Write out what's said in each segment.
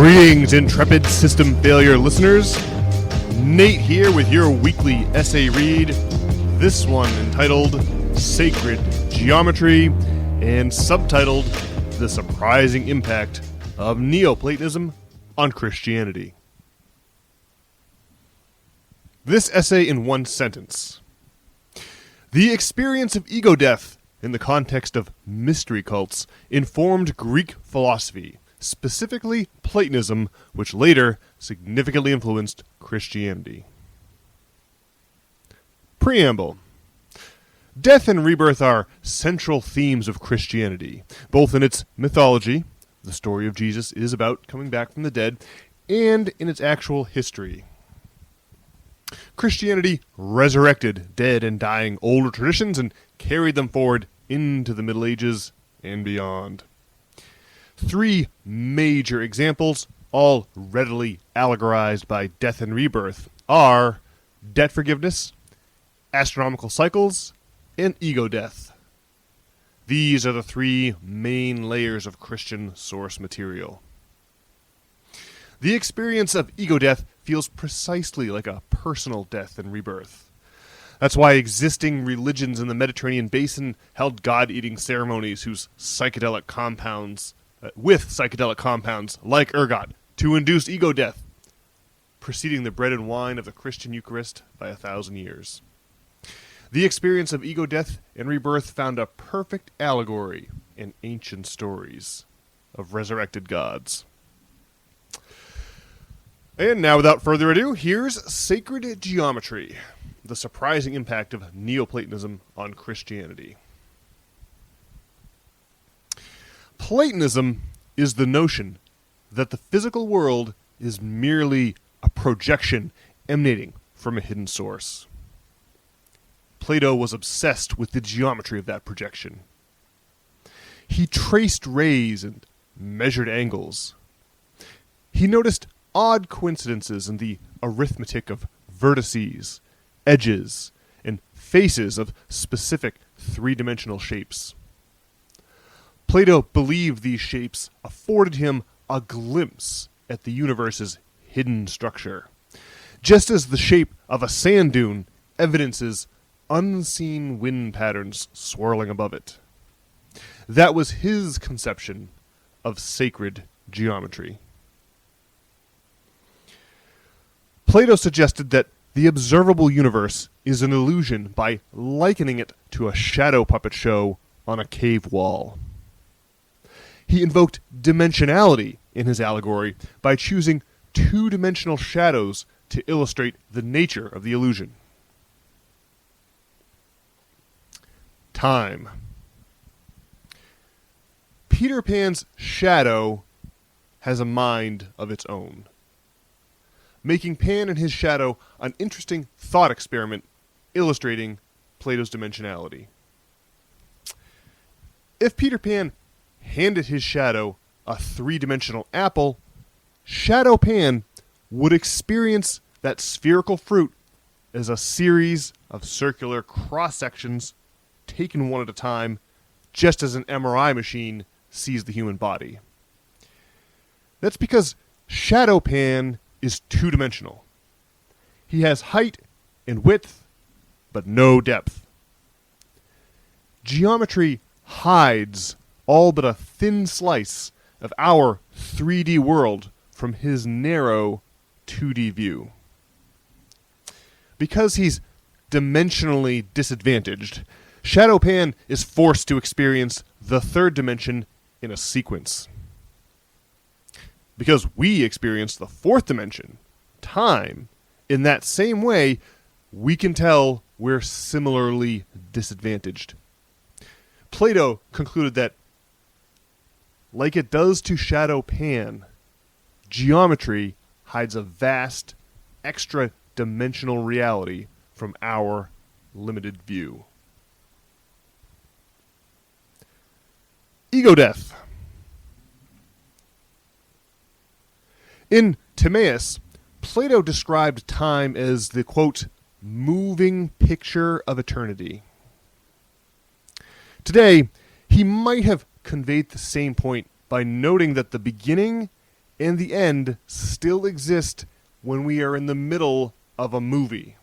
Greetings, intrepid system failure listeners. Nate here with your weekly essay read. This one entitled Sacred Geometry and subtitled The Surprising Impact of Neoplatonism on Christianity. This essay in one sentence. The experience of ego death in the context of mystery cults informed Greek philosophy, specifically Platonism, which later significantly influenced Christianity. Preamble. Death and rebirth are central themes of Christianity, both in its mythology, the story of Jesus is about coming back from the dead, and in its actual history. Christianity resurrected dead and dying older traditions and carried them forward into the Middle Ages and beyond. Three major examples, all readily allegorized by death and rebirth, are debt forgiveness, astronomical cycles, and ego death. These are the three main layers of Christian source material. The experience of ego death feels precisely like a personal death and rebirth. That's why existing religions in the Mediterranean basin held god-eating ceremonies with psychedelic compounds like ergot to induce ego death, preceding the bread and wine of the Christian Eucharist by 1,000 years. The experience of ego death and rebirth found a perfect allegory in ancient stories of resurrected gods. And now, without further ado, here's Sacred Geometry, the surprising impact of Neoplatonism on Christianity. Platonism is the notion that the physical world is merely a projection emanating from a hidden source. Plato was obsessed with the geometry of that projection. He traced rays and measured angles. He noticed odd coincidences in the arithmetic of vertices, edges, and faces of specific three-dimensional shapes. Plato believed these shapes afforded him a glimpse at the universe's hidden structure, just as the shape of a sand dune evidences unseen wind patterns swirling above it. That was his conception of sacred geometry. Plato suggested that the observable universe is an illusion by likening it to a shadow puppet show on a cave wall. He invoked dimensionality in his allegory by choosing two-dimensional shadows to illustrate the nature of the illusion. Time. Peter Pan's shadow has a mind of its own, making Pan and his shadow an interesting thought experiment illustrating Plato's dimensionality. If Peter Pan handed his shadow a three-dimensional apple, Shadow Pan would experience that spherical fruit as a series of circular cross-sections taken one at a time, just as an MRI machine sees the human body. That's because Shadow Pan is two-dimensional. He has height and width, but no depth. Geometry hides all but a thin slice of our 3D world from his narrow 2D view. Because he's dimensionally disadvantaged, Shadow Pan is forced to experience the third dimension in a sequence. Because we experience the fourth dimension, time, in that same way, we can tell we're similarly disadvantaged. Plato concluded that, like it does to Shadow Pan, geometry hides a vast, extra-dimensional reality from our limited view. Ego death. In Timaeus, Plato described time as the, quote, moving picture of eternity. Today, he might have conveyed the same point by noting that the beginning and the end still exist when we are in the middle of a movie.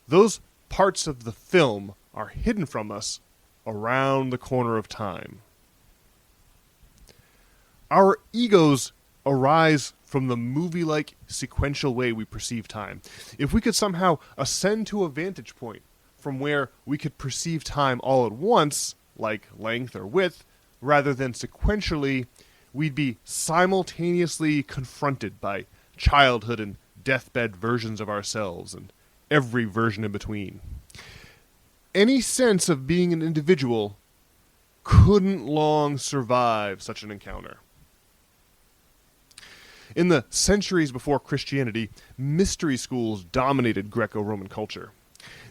Those parts of the film are hidden from us around the corner of time. Our egos arise from the movie-like sequential way we perceive time. If we could somehow ascend to a vantage point from where we could perceive time all at once, like length or width, rather than sequentially, we'd be simultaneously confronted by childhood and deathbed versions of ourselves and every version in between. Any sense of being an individual couldn't long survive such an encounter. In the centuries before Christianity, mystery schools dominated Greco-Roman culture.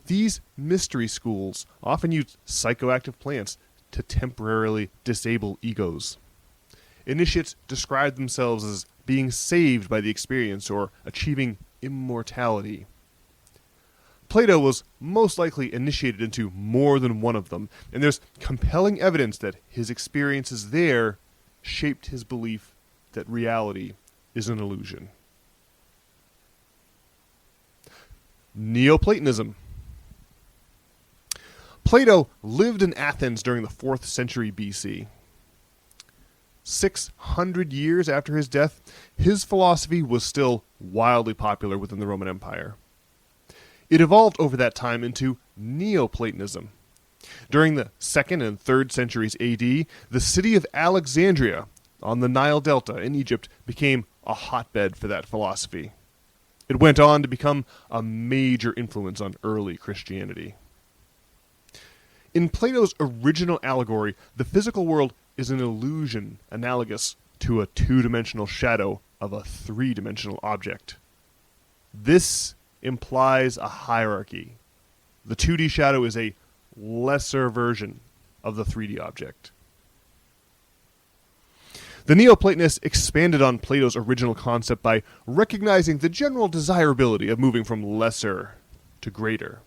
These mystery schools often used psychoactive plants to temporarily disable egos. Initiates described themselves as being saved by the experience or achieving immortality. Plato was most likely initiated into more than one of them, and there's compelling evidence that his experiences there shaped his belief that reality is an illusion. Neoplatonism. Plato lived in Athens during the 4th century BC. 600 years after his death, his philosophy was still wildly popular within the Roman Empire. It evolved over that time into Neoplatonism. During the 2nd and 3rd centuries AD, the city of Alexandria on the Nile Delta in Egypt became a hotbed for that philosophy. It went on to become a major influence on early Christianity. In Plato's original allegory, the physical world is an illusion analogous to a two-dimensional shadow of a three-dimensional object. This implies a hierarchy. The 2D shadow is a lesser version of the 3D object. The Neoplatonists expanded on Plato's original concept by recognizing the general desirability of moving from lesser to greater.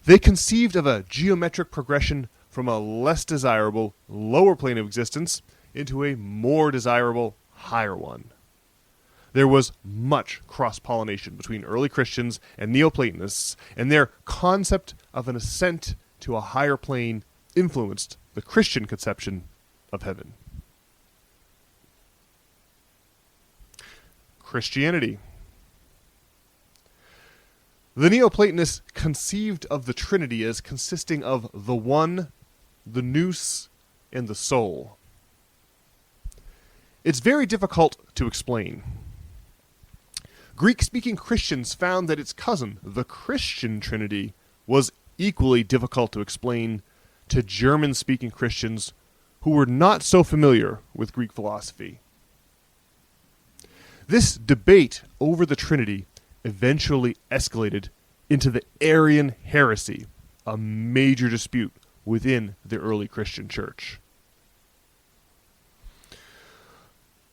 They conceived of a geometric progression from a less desirable, lower plane of existence into a more desirable, higher one. There was much cross-pollination between early Christians and Neoplatonists, and their concept of an ascent to a higher plane influenced the Christian conception of heaven. Christianity. The Neoplatonists conceived of the Trinity as consisting of the One, the Nous, and the Soul. It's very difficult to explain. Greek-speaking Christians found that its cousin, the Christian Trinity, was equally difficult to explain to German-speaking Christians who were not so familiar with Greek philosophy. This debate over the Trinity eventually escalated into the Arian heresy, a major dispute within the early Christian church.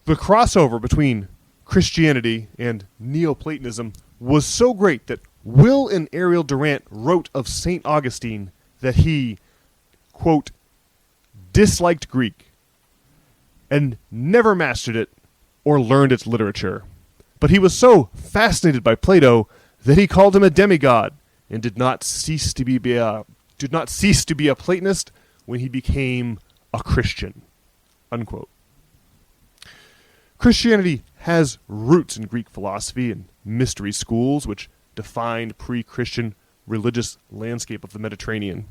The crossover between Christianity and Neoplatonism was so great that Will and Ariel Durant wrote of St. Augustine that he, quote, disliked Greek and never mastered it or learned its literature. But he was so fascinated by Plato that he called him a demigod and did not cease to be a Platonist when he became a Christian, unquote. Christianity has roots in Greek philosophy and mystery schools, which defined pre-Christian religious landscape of the Mediterranean.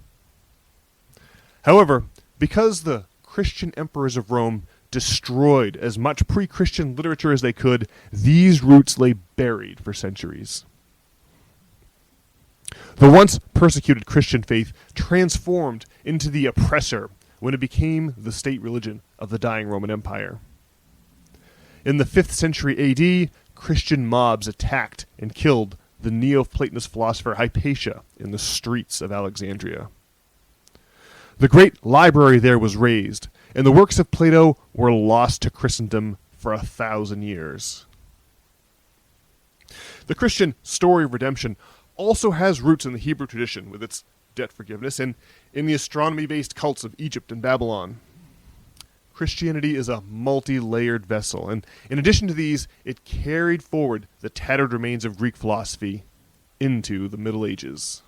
However, because the Christian emperors of Rome destroyed as much pre-Christian literature as they could, these roots lay buried for centuries. The once persecuted Christian faith transformed into the oppressor when it became the state religion of the dying Roman Empire. In the 5th century AD, Christian mobs attacked and killed the Neoplatonist philosopher Hypatia in the streets of Alexandria. The great library there was razed, and the works of Plato were lost to Christendom for 1,000 years. The Christian story of redemption also has roots in the Hebrew tradition, with its debt forgiveness, and in the astronomy-based cults of Egypt and Babylon. Christianity is a multi-layered vessel, and in addition to these, it carried forward the tattered remains of Greek philosophy into the Middle Ages.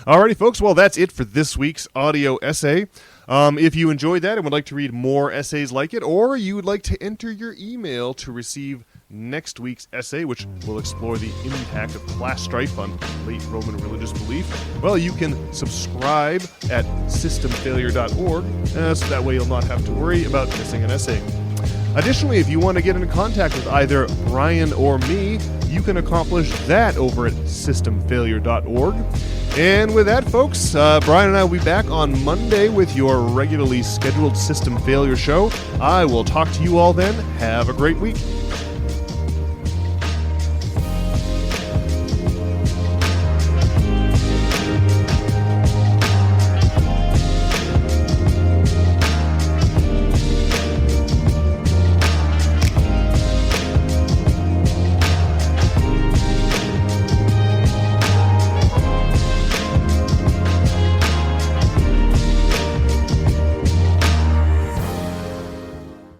Alrighty, folks, well, that's it for this week's audio essay. If you enjoyed that and would like to read more essays like it, or you would like to enter your email to receive next week's essay, which will explore the impact of class strife on late Roman religious belief, well, you can subscribe at systemfailure.org, so that way you'll not have to worry about missing an essay. Additionally, if you want to get in contact with either Brian or me, you can accomplish that over at systemfailure.org. And with that, folks, Brian and I will be back on Monday with your regularly scheduled System Failure show. I will talk to you all then. Have a great week.